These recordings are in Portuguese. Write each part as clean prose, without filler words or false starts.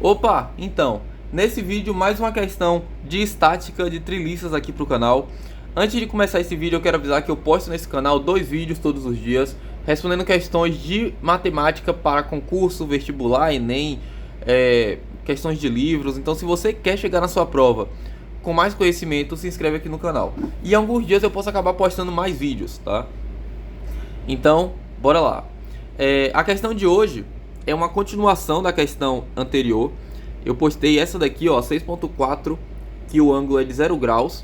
Opa, então, nesse vídeo mais uma questão de estática de triliças aqui pro canal. Antes de começar esse vídeo eu quero avisar que eu posto nesse canal 2 vídeos todos os dias respondendo questões de matemática para concurso, vestibular, Enem, questões de livros. Então se você quer chegar na sua prova com mais conhecimento, se inscreve aqui no canal. E alguns dias eu posso acabar postando mais vídeos, tá? Então, bora lá. A questão de hoje é uma continuação da questão anterior. Eu postei essa daqui, ó, 6.4, que o ângulo é de 0 graus.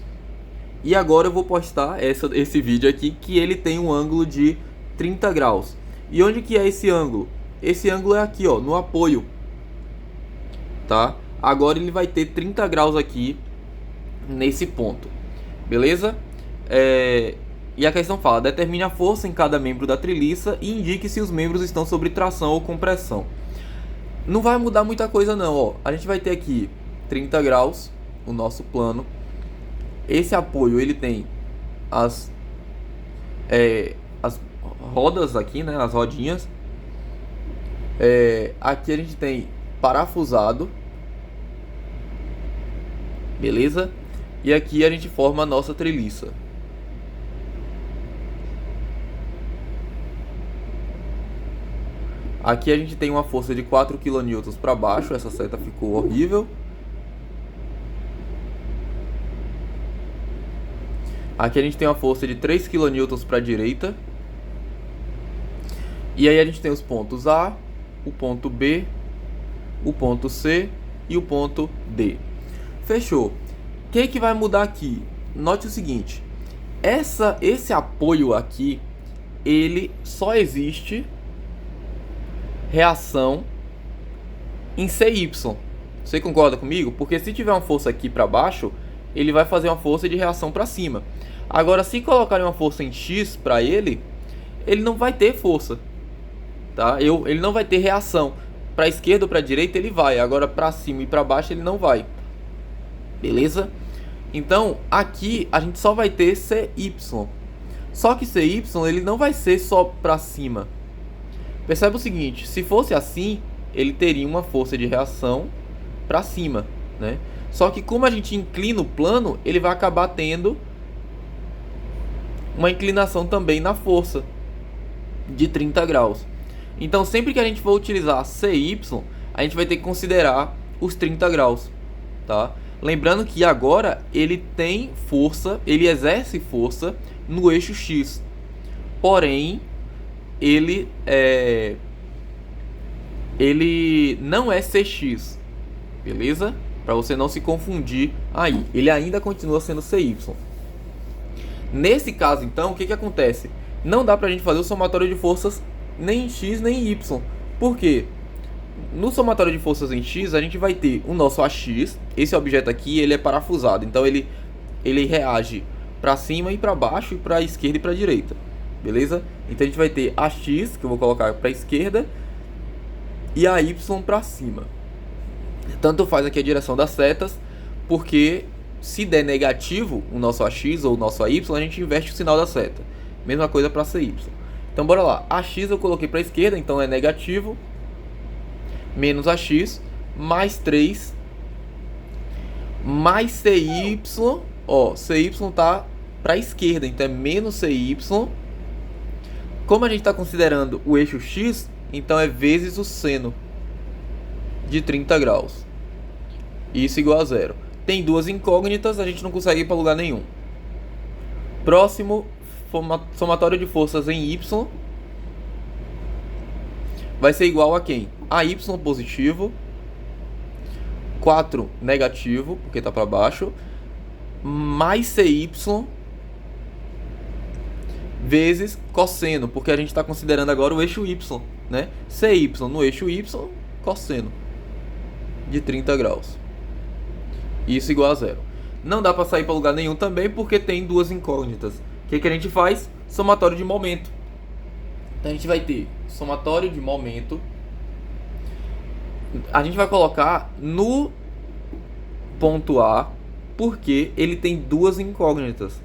E agora eu vou postar esse vídeo aqui, que ele tem um ângulo de 30 graus. E onde que é esse ângulo? Esse ângulo é aqui, ó, no apoio. Tá? Agora ele vai ter 30 graus aqui, nesse ponto. Beleza? E a questão fala, determine a força em cada membro da treliça e indique se os membros estão sob tração ou compressão. Não vai mudar muita coisa não, ó. A gente vai ter aqui 30 graus, o nosso plano. Esse apoio, ele tem as rodas aqui, né, as rodinhas. Aqui a gente tem parafusado. Beleza? E aqui a gente forma a nossa treliça. Aqui a gente tem uma força de 4 kN para baixo. Essa seta ficou horrível. Aqui a gente tem uma força de 3 kN para a direita. E aí a gente tem os pontos A, o ponto B, o ponto C e o ponto D. Fechou. O que vai mudar aqui? Note o seguinte. Esse apoio aqui, ele só existe reação em CY. Você concorda comigo? Porque se tiver uma força aqui para baixo, ele vai fazer uma força de reação para cima. Agora, se colocarem uma força em X para ele não vai ter força, tá? Ele não vai ter reação. Para a esquerda ou para a direita ele vai. Agora, para cima e para baixo ele não vai. Beleza? Então, aqui a gente só vai ter CY. Só que CY ele não vai ser só para cima. Percebe o seguinte, se fosse assim, ele teria uma força de reação para cima, né? Só que como a gente inclina o plano, ele vai acabar tendo uma inclinação também na força de 30 graus. Então sempre que a gente for utilizar CY, a gente vai ter que considerar os 30 graus, tá? Lembrando que agora ele tem força, ele exerce força no eixo X. Porém, ele não é CX, beleza? Para você não se confundir aí, ele ainda continua sendo CY. Nesse caso, então, o que acontece? Não dá pra gente fazer o somatório de forças nem em X nem em Y. Por quê? No somatório de forças em X, a gente vai ter o nosso AX. Esse objeto aqui, ele é parafusado, então ele reage para cima e para baixo, e para esquerda e para direita. Beleza? Então a gente vai ter AX, que eu vou colocar para a esquerda, e a Y para cima. Tanto faz aqui a direção das setas, porque se der negativo o nosso AX ou o nosso AY, a gente inverte o sinal da seta. Mesma coisa para CY. Então bora lá. AX eu coloquei para a esquerda, então é negativo, menos AX, mais 3, mais CY. Ó, CY tá para a esquerda, então é menos CY. Como a gente está considerando o eixo X, então é vezes o seno de 30 graus. Isso igual a zero. Tem duas incógnitas, a gente não consegue ir para lugar nenhum. Próximo, somatório de forças em Y vai ser igual a quem? A Y positivo, 4 negativo, porque está para baixo, mais CY vezes cosseno, porque a gente está considerando agora o eixo Y, né? CY no eixo Y, cosseno de 30 graus. Isso igual a zero. Não dá para sair para lugar nenhum também, porque tem duas incógnitas. O que a gente faz? Somatório de momento. Então a gente vai ter somatório de momento. A gente vai colocar no ponto A, porque ele tem duas incógnitas.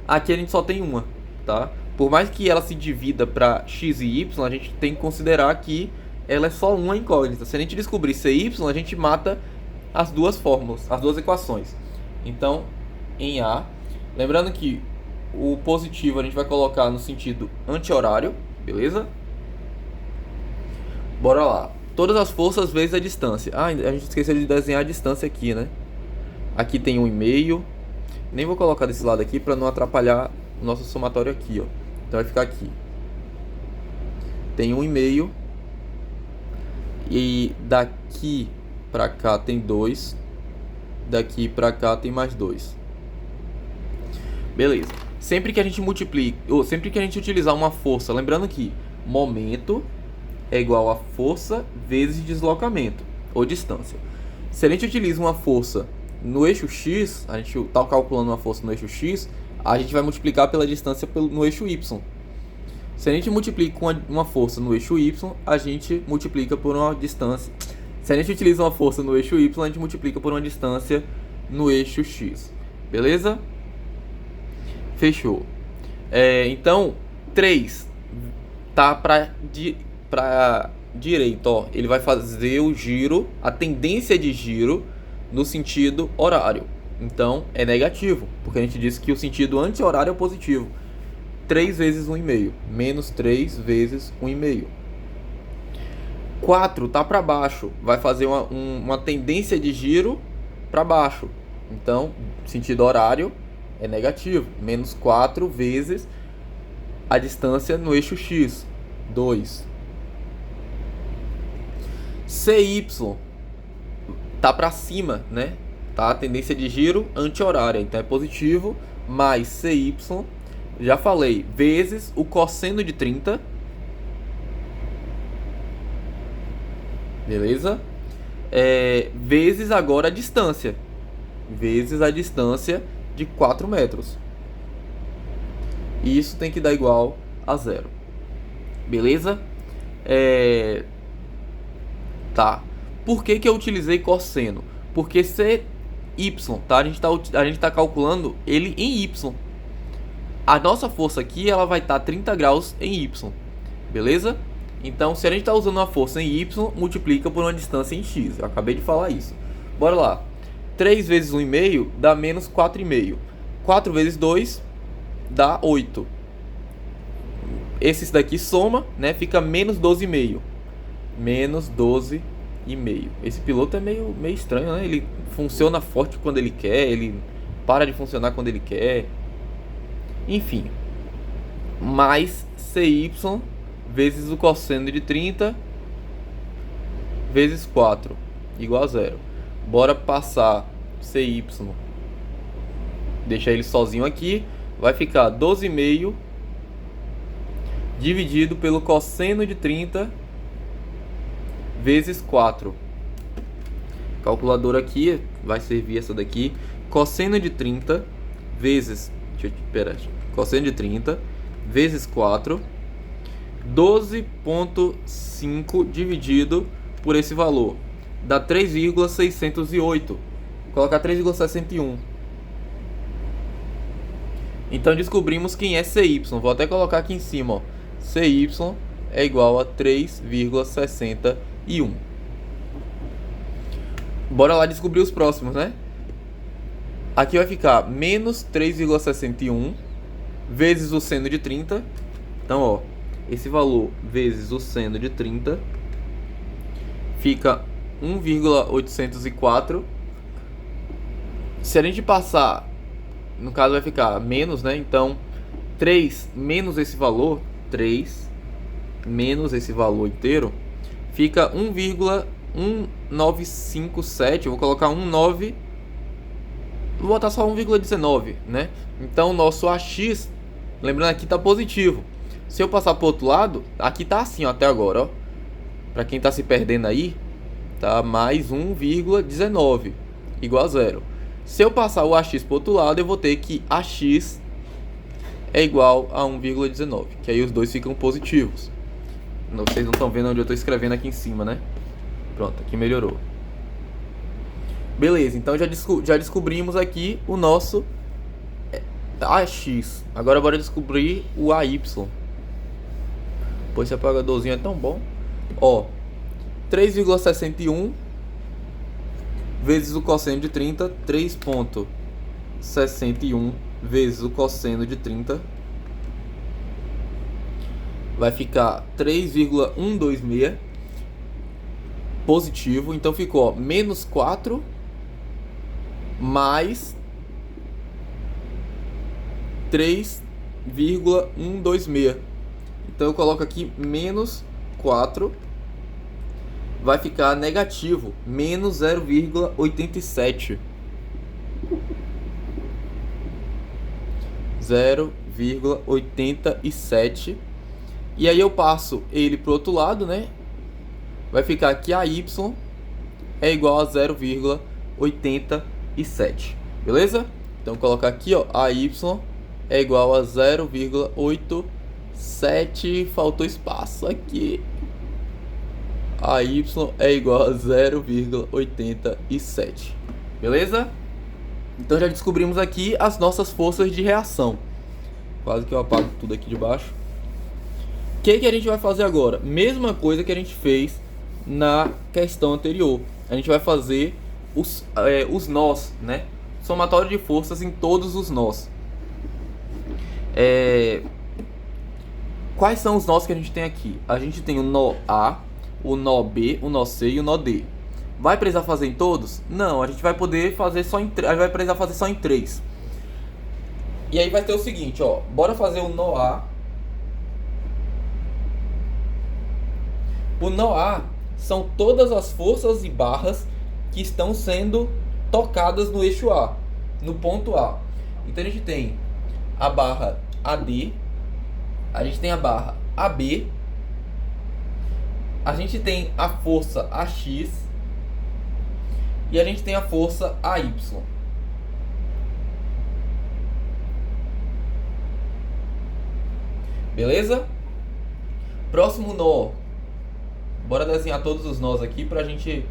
Aqui a gente só tem uma, tá? Por mais que ela se divida para x e y, a gente tem que considerar que ela é só uma incógnita. Se a gente descobrir CY, a gente mata as duas fórmulas, as duas equações. Então, em A, lembrando que o positivo a gente vai colocar no sentido anti-horário, beleza? Bora lá. Todas as forças vezes a distância. Ah, a gente esqueceu de desenhar a distância aqui, né? Aqui tem 1,5. Nem vou colocar desse lado aqui para não atrapalhar o nosso somatório aqui, ó. Então vai ficar aqui. Tem 1,5. E daqui para cá tem 2. Daqui para cá tem mais 2. Beleza. Sempre que a gente multiplica, ou sempre que a gente utilizar uma força, lembrando que momento é igual a força vezes deslocamento ou distância. Se a gente utiliza uma força no eixo x, a gente está calculando uma força no eixo x, a gente vai multiplicar pela distância no eixo y. Se a gente multiplica com uma força no eixo y, a gente multiplica por uma distância. Se a gente utiliza uma força no eixo y, a gente multiplica por uma distância no eixo x. Beleza? Fechou. Então, 3 tá para direita, ó. Ele vai fazer o giro, a tendência de giro no sentido horário. Então, é negativo, porque a gente disse que o sentido anti-horário é positivo. 3 vezes 1,5, menos 3 vezes 1,5. 4 tá para baixo, vai fazer uma tendência de giro para baixo. Então, sentido horário é negativo, menos 4 vezes a distância no eixo x, 2. CY tá para cima, né? Tá a tendência de giro anti-horária, então é positivo, mais CY, já falei, vezes o cosseno de 30. Beleza? Vezes agora a distância. Vezes a distância de 4 metros. E isso tem que dar igual a 0. Beleza? Tá. Por que eu utilizei cosseno? Porque CY, tá? A gente tá calculando ele em Y. A nossa força aqui, ela vai estar 30 graus em Y. Beleza? Então, se a gente está usando uma força em Y, multiplica por uma distância em X. Eu acabei de falar isso. Bora lá. 3 vezes 1,5 dá menos 4,5. 4 vezes 2 dá 8. Esse daqui soma, né? Fica menos 12,5. Menos 12,5. Esse piloto é meio estranho, né? Ele funciona forte quando ele quer, ele para de funcionar quando ele quer. Enfim. Mais CY vezes o cosseno de 30 vezes 4 igual a 0. Bora passar CY. Deixa ele sozinho aqui. Vai ficar 12,5 dividido pelo cosseno de 30 vezes 4. Calculadora aqui vai servir essa daqui. Cosseno de 30 vezes... cosseno de 30 vezes 4. 12,5 dividido por esse valor dá 3,608. Vou colocar 3,61. Então descobrimos quem é CY. Vou até colocar aqui em cima, ó. CY é igual a 3,61. Bora lá descobrir os próximos, né? Aqui vai ficar menos 3,61 vezes o seno de 30. Então, ó, esse valor vezes o seno de 30 fica 1,804. Se a gente passar, no caso vai ficar menos, né? Então 3 menos esse valor, 3 menos esse valor inteiro, fica 1,1957. Eu vou colocar 19, vou botar só 1,19, né? Então o nosso AX, lembrando aqui tá positivo. Se eu passar pro outro lado, aqui tá assim, ó, até agora, ó. Pra quem tá se perdendo aí, tá mais 1,19 igual a 0. Se eu passar o AX pro outro lado, eu vou ter que AX é igual a 1,19, que aí os dois ficam positivos. Vocês não estão vendo onde eu tô escrevendo aqui em cima, né? Pronto, aqui melhorou. Beleza, então já descobrimos aqui o nosso AX. Agora bora descobrir o AY. Pô, esse apagadorzinho é tão bom. Ó, 3,61 vezes o cosseno de 30, 3,61 vezes o cosseno de 30 vai ficar 3,126 positivo. Então ficou, ó, menos 4 mais 3,126. Então eu coloco aqui menos 4, vai ficar negativo, menos 0,87. 0,87. E aí eu passo ele pro outro lado, né? Vai ficar aqui a y é igual a 0,87. Beleza? Então colocar aqui, ó, a y é igual a 0,87. Faltou espaço aqui. A y é igual a 0,87. Beleza? Então já descobrimos aqui as nossas forças de reação. Quase que eu apago tudo aqui de baixo. O que a gente vai fazer agora? Mesma coisa que a gente fez na questão anterior. A gente vai fazer os nós, né? Somatório de forças em todos os nós. Quais são os nós que a gente tem aqui? A gente tem o nó A, o nó B, o nó C e o nó D. Vai precisar fazer em todos? Não, a gente vai poder fazer só em 3. A gente vai precisar fazer só em 3. E aí vai ter o seguinte, ó. Bora fazer o nó A. O nó A são todas as forças e barras que estão sendo tocadas no eixo A, no ponto A. Então a gente tem a barra AD, a gente tem a barra AB, a gente tem a força AX e a gente tem a força AY. Beleza? Próximo nó. Bora desenhar todos os nós aqui pra gente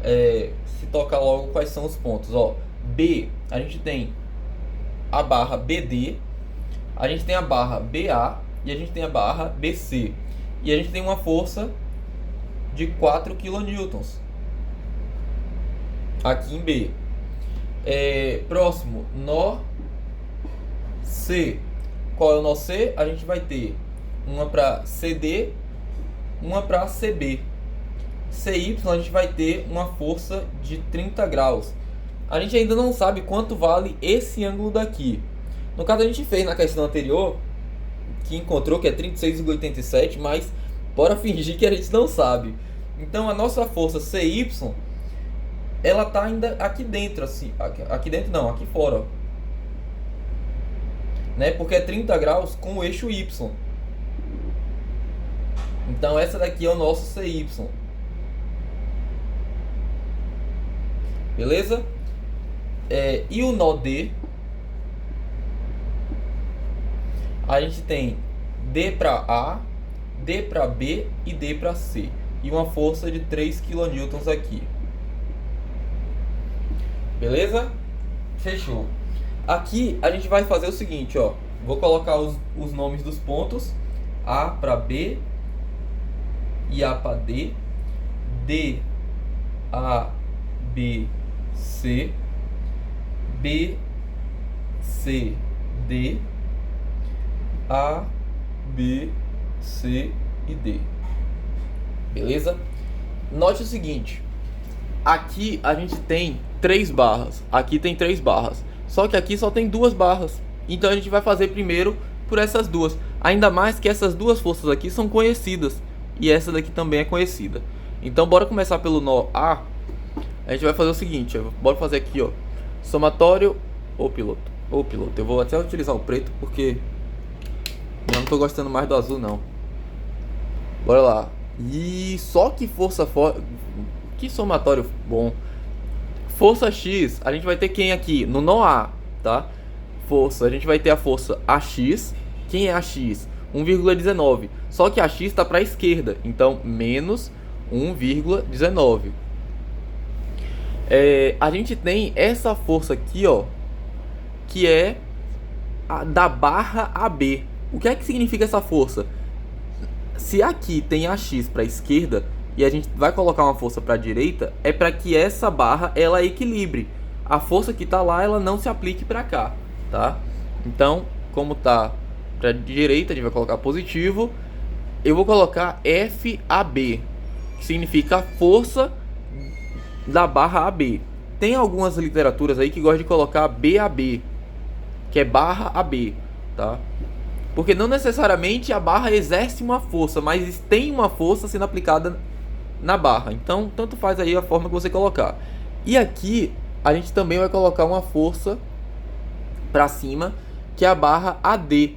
se tocar logo quais são os pontos. Ó, B, a gente tem a barra BD, a gente tem a barra BA e a gente tem a barra BC. E a gente tem uma força de 4 kN aqui em B. Próximo, nó C. Qual é o nó C? A gente vai ter uma para CD, uma para CB. CY a gente vai ter uma força de 30 graus. A gente ainda não sabe quanto vale esse ângulo daqui. No caso a gente fez na questão anterior, que encontrou que é 36,87, mas bora fingir que a gente não sabe. Então a nossa força CY, ela tá ainda aqui dentro, assim, aqui dentro não, aqui fora, ó. Né? Porque é 30 graus com o eixo Y. Então essa daqui é o nosso CY. Beleza? E o nó D, a gente tem D para A, D para B e D para C. E uma força de 3 kN aqui. Beleza? Fechou. Aqui a gente vai fazer o seguinte, ó. Vou colocar os nomes dos pontos. A para B e A para D. D, A, B, C. B, C, D. A, B, C e D. Beleza? Note o seguinte. Aqui a gente tem 3 barras. Aqui tem 3 barras. Só que aqui só tem 2 barras. Então a gente vai fazer primeiro por essas duas. Ainda mais que essas duas forças aqui são conhecidas. E essa daqui também é conhecida. Então bora começar pelo nó A. A gente vai fazer o seguinte. Bora fazer aqui, ó. Somatório ou piloto. Eu vou até utilizar o preto porque eu não tô gostando mais do azul não. Bora lá. E só que força forte. Que somatório bom. Força X, a gente vai ter quem aqui? No nó A, tá? Força, a gente vai ter a força AX. Quem é AX? 1,19. Só que a X está para a esquerda, então menos 1,19. A gente tem essa força aqui, ó, que é da barra AB. O que é que significa essa força? Se aqui tem AX para a esquerda, e a gente vai colocar uma força para a direita, é para que essa barra ela equilibre. A força que está lá, ela não se aplique para cá, tá? Então, como tá para a direita, a gente vai colocar positivo. Eu vou colocar FAB, que significa a força da barra AB. Tem algumas literaturas aí que gostam de colocar BAB, que é barra AB, tá? Porque não necessariamente a barra exerce uma força, mas tem uma força sendo aplicada na barra. Então, tanto faz aí a forma que você colocar. E aqui, a gente também vai colocar uma força para cima, que é a barra AD.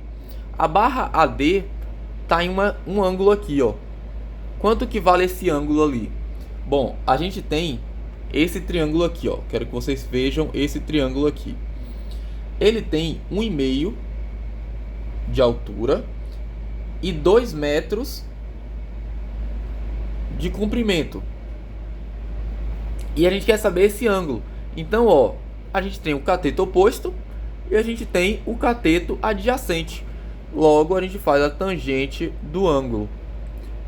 A barra AD tá em um ângulo aqui, ó. Quanto que vale esse ângulo ali? Bom, a gente tem esse triângulo aqui, ó. Quero que vocês vejam esse triângulo aqui. Ele tem 1,5 de altura e 2 metros de comprimento. E a gente quer saber esse ângulo. Então, ó, a gente tem o cateto oposto e a gente tem o cateto adjacente. Logo, a gente faz a tangente do ângulo,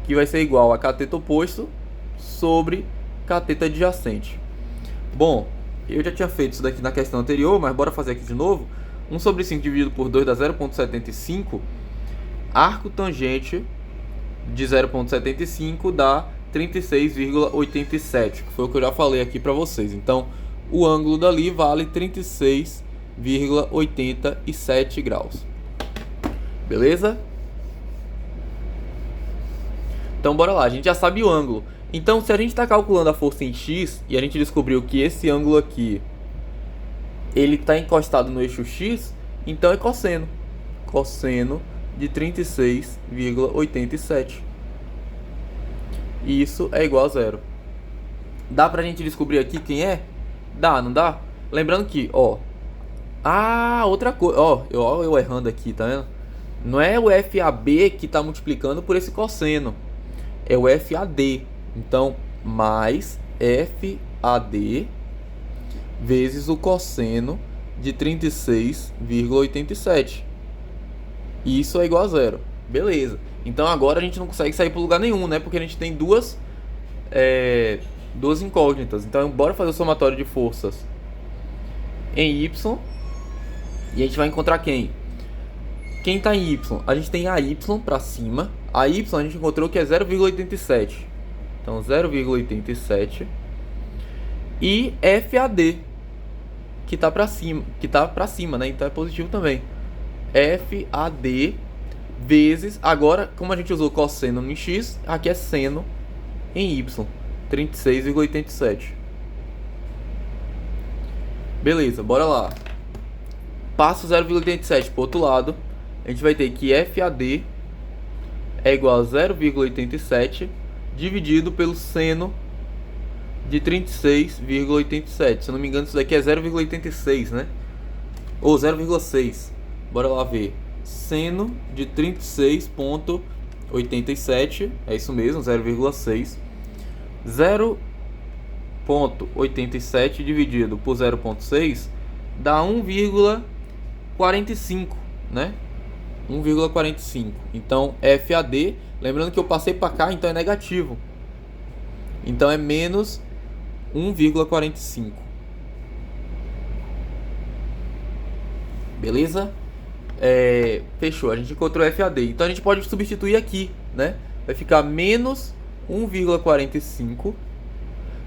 que vai ser igual a cateto oposto sobre cateto adjacente. Bom, eu já tinha feito isso daqui na questão anterior, mas bora fazer aqui de novo. 1 sobre 5 dividido por 2 dá 0,75. Arco tangente de 0,75 dá 36,87, que foi o que eu já falei aqui para vocês. Então, o ângulo dali vale 36,87 graus. Beleza? Então, bora lá. A gente já sabe o ângulo. Então, se a gente está calculando a força em x e a gente descobriu que esse ângulo aqui ele está encostado no eixo x, então é cosseno. Cosseno de 36,87. Isso é igual a zero. Dá pra gente descobrir aqui quem é? Dá, não dá? Lembrando que, ó. Ah, outra coisa. Ó, eu errando aqui, tá vendo? Não é o FAB que está multiplicando por esse cosseno. É o FAD. Então, mais FAD vezes o cosseno de 36,87. Isso é igual a zero. Beleza. Então agora a gente não consegue sair para lugar nenhum, né? Porque a gente tem duas incógnitas. Então bora fazer o somatório de forças em Y. E a gente vai encontrar quem? Quem está em Y? A gente tem a Y para cima. A Y a gente encontrou que é 0,87. Então 0,87. E FAD, que está para cima, né? Então é positivo também. FAD vezes, agora como a gente usou cosseno em x, aqui é seno em y, 36,87. Beleza, bora lá. Passo 0,87 para o outro lado. A gente vai ter que FAD é igual a 0,87 dividido pelo seno de 36,87. Se eu não me engano, isso daqui é 0,86, né? Ou 0,6. Bora lá ver. Seno de 36,87. É isso mesmo, 0,6. 0,87 dividido por 0,6 dá 1,45, né? 1,45. Então, FAD, lembrando que eu passei para cá, então é negativo. Então é menos 1,45. Beleza? Fechou, a gente encontrou FAD. Então a gente pode substituir aqui, né? Vai ficar menos 1,45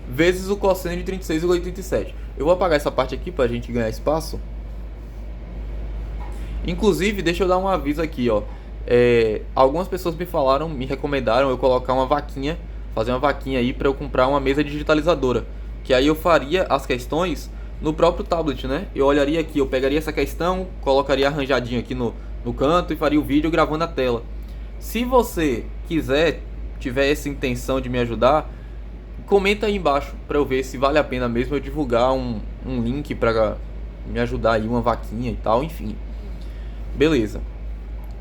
vezes o cosseno de 36,87. Eu vou apagar essa parte aqui para a gente ganhar espaço. Inclusive, deixa eu dar um aviso aqui, ó. Algumas pessoas me recomendaram eu colocar uma vaquinha, fazer uma vaquinha aí para eu comprar uma mesa digitalizadora, que aí eu faria as questões no próprio tablet, né? Eu olharia aqui, eu pegaria essa questão, colocaria arranjadinho aqui no canto e faria o vídeo gravando a tela. Se você tiver essa intenção de me ajudar, comenta aí embaixo para eu ver se vale a pena mesmo eu divulgar um link para me ajudar aí, uma vaquinha e tal, enfim. Beleza.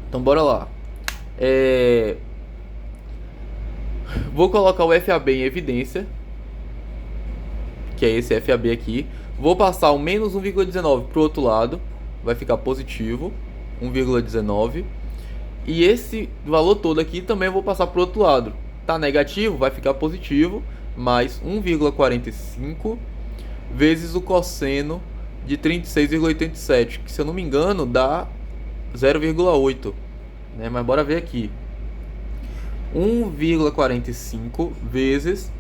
Então bora lá. Vou colocar o FAB em evidência, que é esse FAB aqui. Vou passar o menos 1,19 para o outro lado, vai ficar positivo, 1,19. E esse valor todo aqui também eu vou passar para o outro lado. tá negativo, vai ficar positivo, mais 1,45 vezes o cosseno de 36,87, que se eu não me engano dá 0,8, né? Mas bora ver aqui. 1,45 vezes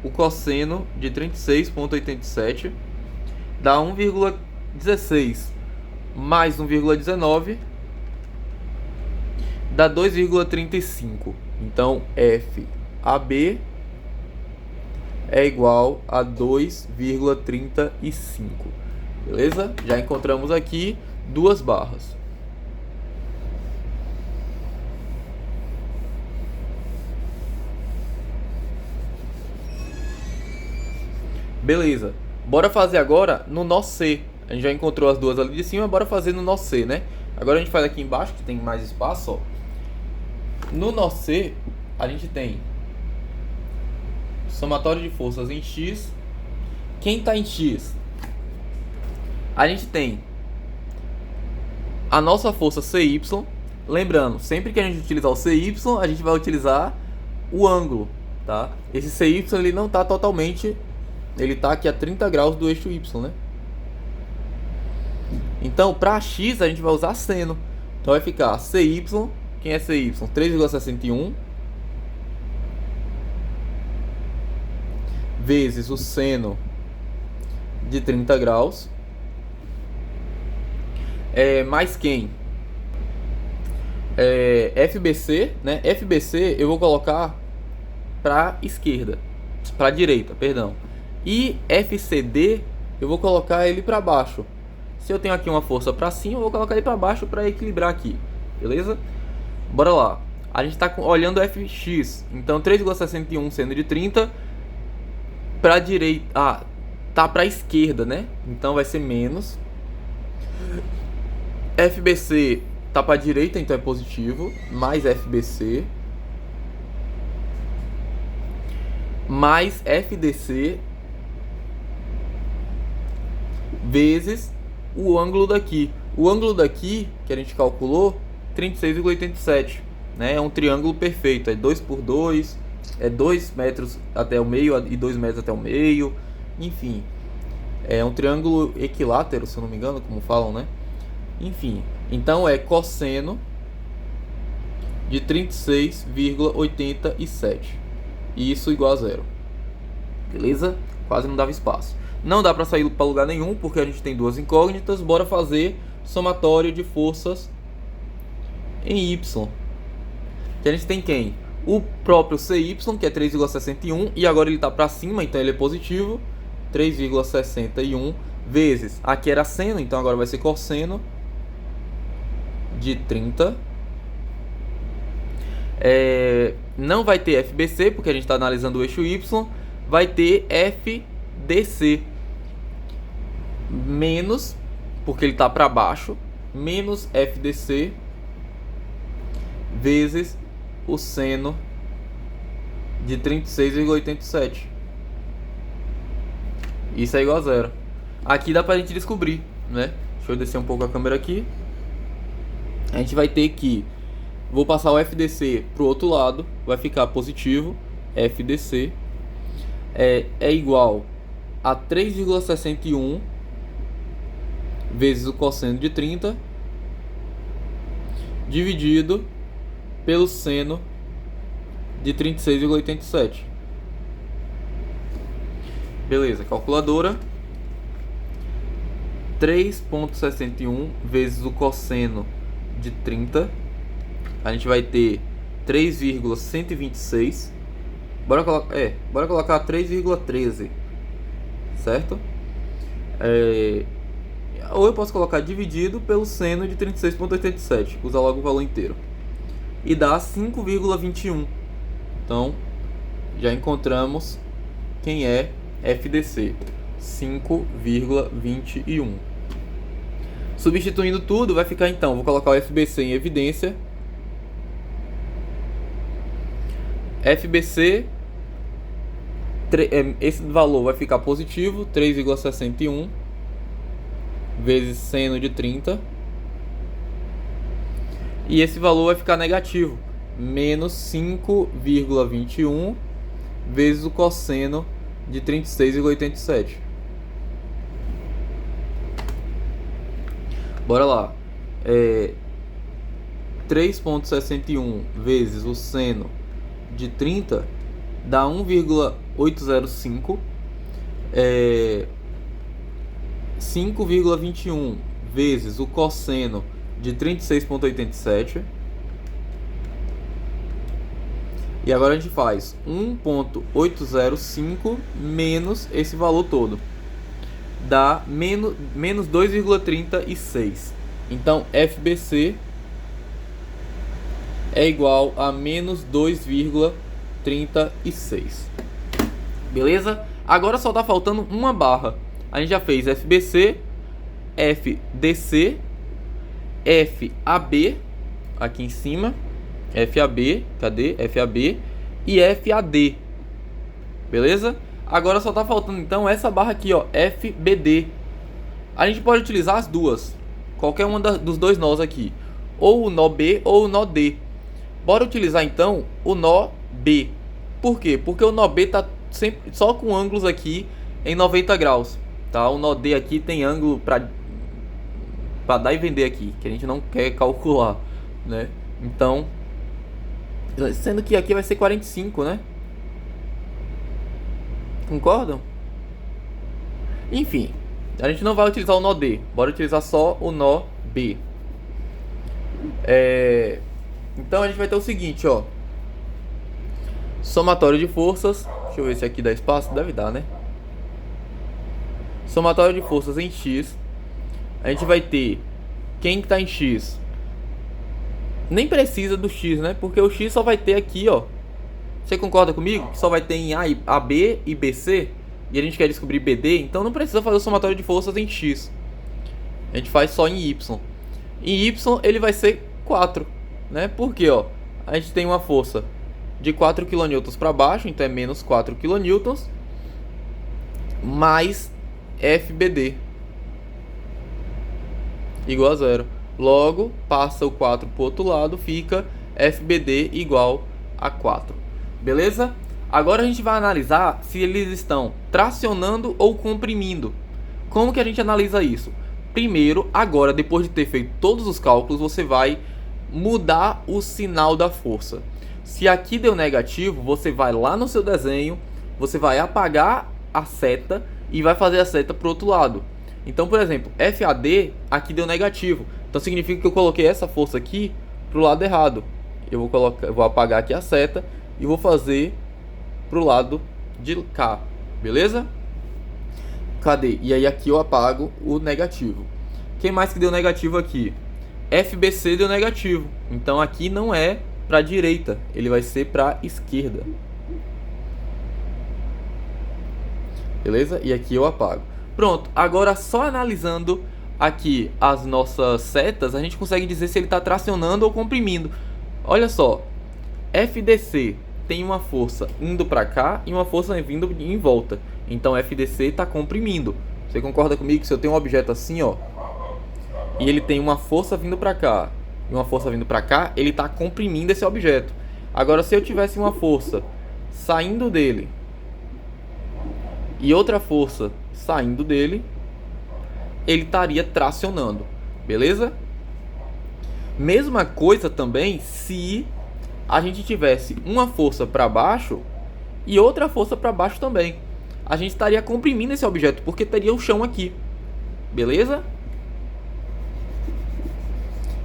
o cosseno de 36,87 dá 1,16 mais 1,19 dá 2,35. Então FAB é igual a 2,35. Beleza? Já encontramos aqui duas barras. Beleza. Bora fazer agora no nó C. A gente já encontrou as duas ali de cima, bora fazer no nó C, né? Agora a gente faz aqui embaixo, que tem mais espaço, ó. No nó C, a gente tem somatório de forças em X. Quem está em X? A gente tem a nossa força CY. Lembrando, sempre que a gente utilizar o CY, a gente vai utilizar o ângulo, tá? Esse CY ele não está totalmente, ele está aqui a 30 graus do eixo Y, né? Então, para X, a gente vai usar seno. Então, vai ficar CY, quem é CY? 3,61 vezes o seno de 30 graus, mais quem? FBC, né? FBC eu vou colocar para esquerda, para direita, perdão. E FCD eu vou colocar ele para baixo. Se eu tenho aqui uma força para cima, eu vou colocar ele para baixo para equilibrar aqui, beleza? Bora lá. A gente está olhando FX, então 3,61 seno de 30 para direita, tá para esquerda, né? Então vai ser menos. FBC tá para direita, então é positivo, mais FBC mais FDC vezes o ângulo daqui. O ângulo daqui que a gente calculou, 36,87, né? É um triângulo perfeito, é 2 por 2, é 2 metros até o meio e 2 metros até o meio, enfim, é um triângulo equilátero, se eu não me engano, como falam, né? Enfim, então é cosseno de 36,87, e isso igual a zero, beleza? Quase não dava espaço. Não dá para sair para lugar nenhum, porque a gente tem duas incógnitas. Bora fazer somatório de forças em Y. Que a gente tem quem? O próprio CY, que é 3,61, e agora ele está para cima, então ele é positivo. 3,61 vezes, aqui era seno, então agora vai ser cosseno de 30. Não vai ter FBC, porque a gente está analisando o eixo Y. Vai ter FDC menos, porque ele está para baixo, menos FDC vezes o seno de 36,87. Isso é igual a zero. Aqui dá pra gente descobrir, né? Deixa eu descer um pouco a câmera aqui. A gente vai ter que... Vou passar o FDC pro outro lado. Vai ficar positivo. FDC é igual a 3,61 vezes o cosseno de 30 dividido pelo seno de 36,87. Beleza, calculadora. 3,61 vezes o cosseno de 30. A gente vai ter 3,126. Bora colocar 3,13, certo? Ou eu posso colocar dividido pelo seno de 36,87. Usar logo o valor inteiro. E dá 5,21. Então, já encontramos quem é FDC. 5,21. Substituindo tudo, vai ficar então, vou colocar o FBC em evidência. FBC, esse valor vai ficar positivo, 3,61 vezes seno de 30. E esse valor vai ficar negativo, menos 5,21 vezes o cosseno de 36,87. Bora lá. 3,61 vezes o seno de 30 dá 1,805. 5,21 vezes o cosseno de 36,87. E agora a gente faz 1,805 menos esse valor todo. Dá menos 2,36. Então, FBC é igual a menos 2,36. Beleza? Agora só tá faltando uma barra. A gente já fez FBC, FDC, FAB, aqui em cima, FAB, cadê? FAB e FAD. Beleza? Agora só tá faltando então essa barra aqui, ó, FBD. A gente pode utilizar as duas, qualquer uma dos dois nós aqui, ou o nó B ou o nó D. Bora utilizar então o nó B. Por quê? Porque o nó B tá sempre só com ângulos aqui em 90 graus, tá? O nó D aqui tem ângulo para dar e vender aqui, que a gente não quer calcular, né? Então, sendo que aqui vai ser 45, né? Concordam? Enfim, a gente não vai utilizar o nó D, bora utilizar só o nó B. Então a gente vai ter o seguinte, ó. Somatório de forças. Deixa eu ver se aqui dá espaço. Deve dar, né? Somatório de forças em X. A gente vai ter quem que tá em X. Nem precisa do X, né? Porque o X só vai ter aqui, ó. Você concorda comigo? Que só vai ter em AB e BC. E a gente quer descobrir BD. Então não precisa fazer o somatório de forças em X. A gente faz só em Y. Em Y ele vai ser 4, né? Porque, ó, a gente tem uma força de 4 kN para baixo, então é menos 4 kN, mais FBD igual a 0. Logo, passa o 4 para o outro lado, fica FBD igual a 4. Beleza? Agora a gente vai analisar se eles estão tracionando ou comprimindo. Como que a gente analisa isso? Primeiro, agora, depois de ter feito todos os cálculos, você vai mudar o sinal da força. Se aqui deu negativo, você vai lá no seu desenho, você vai apagar a seta e vai fazer a seta para o outro lado. Então, por exemplo, FAD aqui deu negativo. Então significa que eu coloquei essa força aqui para o lado errado. Eu vou apagar aqui a seta e vou fazer para o lado de cá. Beleza? Cadê? E aí aqui eu apago o negativo. Quem mais que deu negativo aqui? FBC deu negativo. Então aqui não é para a direita, ele vai ser para a esquerda. Beleza? E aqui eu apago. Pronto, agora só analisando aqui as nossas setas, a gente consegue dizer se ele está tracionando ou comprimindo. Olha só, FDC tem uma força indo para cá e uma força vindo em volta. Então FDC está comprimindo. Você concorda comigo que se eu tenho um objeto assim, ó, e ele tem uma força vindo para cá e uma força vindo para cá, ele está comprimindo esse objeto. Agora, se eu tivesse uma força saindo dele e outra força saindo dele, ele estaria tracionando, beleza? Mesma coisa também se a gente tivesse uma força para baixo e outra força para baixo também. A gente estaria comprimindo esse objeto, porque teria o chão aqui, beleza?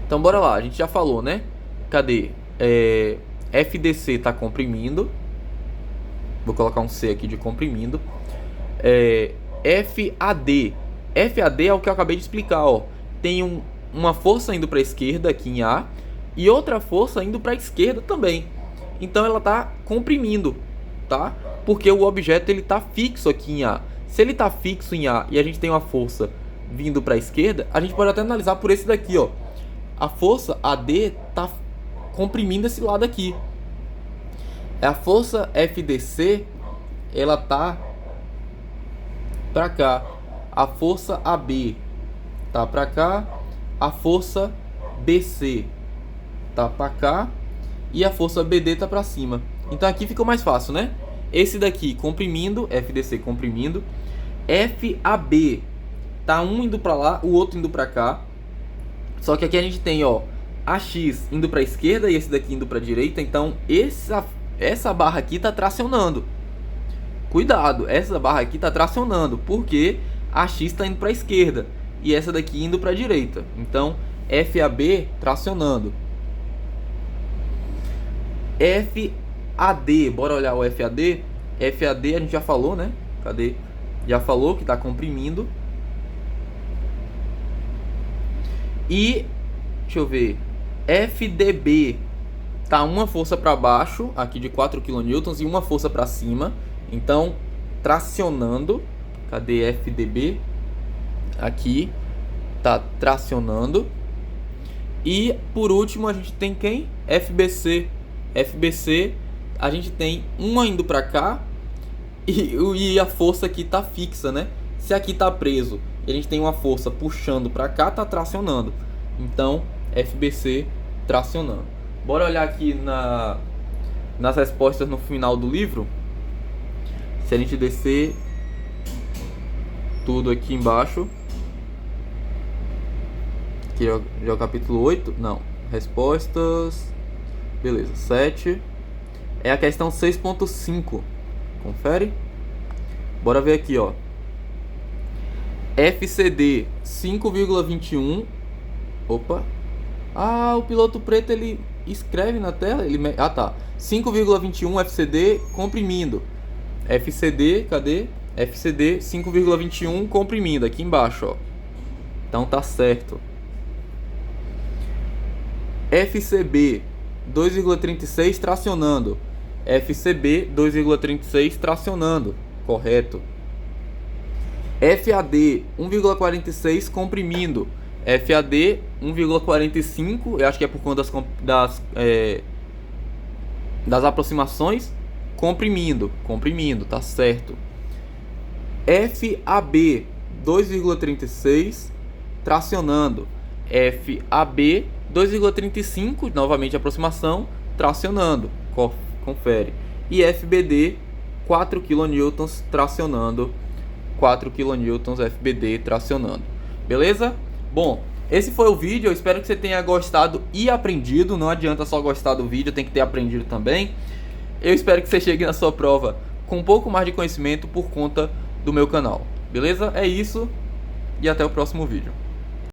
Então bora lá, a gente já falou, né? Cadê? FDC está comprimindo. Vou colocar um C aqui de comprimindo. FAD. FAD é o que eu acabei de explicar, ó. Tem uma força indo para a esquerda aqui em A e outra força indo para a esquerda também. Então ela está comprimindo, tá? Porque o objeto ele está fixo aqui em A. Se ele está fixo em A e a gente tem uma força vindo para a esquerda, a gente pode até analisar por esse daqui, ó. A força AD está comprimindo esse lado aqui. A força FDC, ela tá para cá. A força AB tá para cá. A força BC tá para cá. e a força BD tá para cima. Então aqui ficou mais fácil, né? Esse daqui comprimindo, FDC comprimindo, FAB tá um indo para lá, o outro indo para cá. Só que aqui a gente tem, ó, AX indo para a esquerda e esse daqui indo para a direita. Então essa barra aqui tá tracionando. Cuidado, essa barra aqui tá tracionando, porque a X está indo para a esquerda e essa daqui indo para a direita. Então, FAB tracionando. FAD, bora olhar o FAD. FAD a gente já falou, né? Cadê? Já falou que está comprimindo. E, deixa eu ver, FDB tá uma força para baixo, aqui de 4 kN, e uma força para cima. Então, tracionando. Cadê FDB? Aqui. Tá tracionando. E, por último, a gente tem quem? FBC. FBC, a gente tem uma indo para cá e a força aqui tá fixa, né? Se aqui tá preso e a gente tem uma força puxando para cá, tá tracionando. Então, FBC tracionando. Bora olhar aqui nas respostas no final do livro. Se a gente descer tudo aqui embaixo, aqui já é o capítulo 8, não, respostas, beleza, 7, é a questão 6.5, confere, bora ver aqui, ó, FCD 5,21, opa, o piloto preto ele escreve na tela, tá, 5,21 FCD comprimindo, FCD, cadê? FCD 5,21 comprimindo, aqui embaixo, ó. Então tá certo. FCB 2,36 tracionando. FCB 2,36 tracionando, correto. FAD 1,46 comprimindo. FAD 1,45, eu acho que é por conta das aproximações. Comprimindo, tá certo. FAB 2,36 tracionando. FAB 2,35, novamente aproximação, tracionando, confere. E FBD 4 kN tracionando, 4 kN FBD tracionando. Beleza? Bom, esse foi o vídeo, eu espero que você tenha gostado e aprendido. Não adianta só gostar do vídeo, tem que ter aprendido também. Eu espero que você chegue na sua prova com um pouco mais de conhecimento por conta do meu canal. Beleza? É isso e até o próximo vídeo.